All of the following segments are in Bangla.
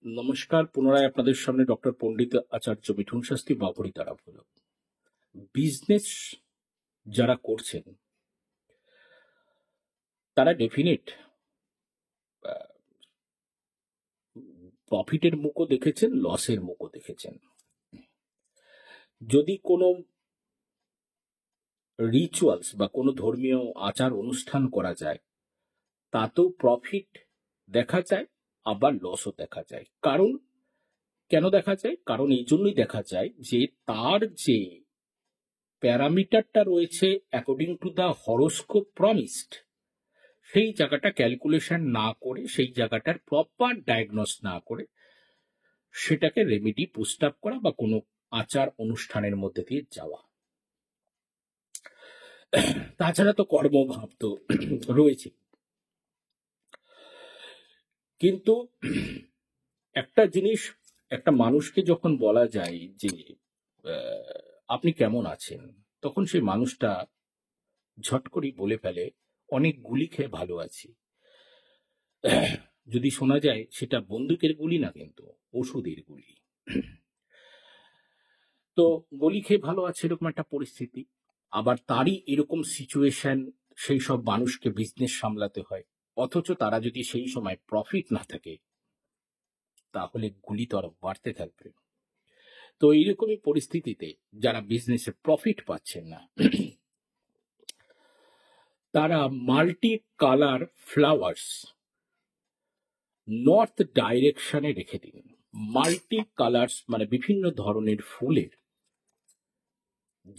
নমস্কার, পুনরায় আপনাদের সামনে ডক্টর পণ্ডিত আচার্য মিঠুন শাস্ত্রী বাবুরি দ্বারা হলো বিজনেস যারা করছেন তারা ডেফিনেট প্রফিটের মুখও দেখেছেন, লসের মুখও দেখেছেন। যদি কোনো রিচুয়ালস বা কোনো ধর্মীয় আচার অনুষ্ঠান করা যায় তাতেও প্রফিট দেখা যায়, আবার লসও দেখা যায়। কারণ কেন দেখা যায়? কারণ এই জন্যই দেখা যায় যে তার যে প্যারামিটারটা রয়েছে according to the horoscope promised, সেই জায়গাটা ক্যালকুলেশন না করে, সেই জায়গাটার প্রপার ডায়াগনোস না করে সেটাকে রেমেডি পুস্ট আপ করা বা কোনো আচার অনুষ্ঠানের মধ্যে দিয়ে যাওয়া। তাছাড়া তো কর্মভাব তো রয়েছে, কিন্তু একটা জিনিস, একটা মানুষকে যখন বলা যায় যে আপনি কেমন আছেন, তখন সেই মানুষটা ঝট করেই বলে ফেলে অনেক গুলি খেয়ে ভালো আছি। যদি শোনা যায় সেটা বন্দুকের গুলি না, কিন্তু ওষুধের গুলি। তো গুলি খেয়ে ভালো আছে এরকম একটা পরিস্থিতি, আবার তারই এরকম সিচুয়েশন সেই সব মানুষকে বিজনেস সামলাতে হয়, অথচ তারা যদি সেই সময় প্রফিট না থাকে তাহলে গুলি তো আরো বাড়তে থাকবে। তো এইরকমই পরিস্থিতিতে যারা বিজনেসে প্রফিট পাচ্ছেন না তারা মাল্টি কালার ফ্লাওয়ার্স নর্থ ডাইরেকশনে রেখে দিন। মাল্টি কালার্স মানে বিভিন্ন ধরনের ফুলের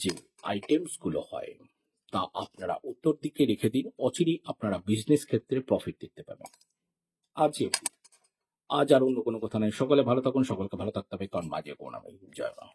যে আইটেমস গুলো হয় তা আপনারা উত্তর দিকে রেখে দিন, অচিরেই আপনারা বিজনেস ক্ষেত্রে প্রফিট দেখতে পাবেন। আজ আর অন্য কোনো কথা নাই। সকলে ভালো থাকুন, সকলকে ভালো থাকতে হবে, কারণ মাঝে কোনো জয় মা।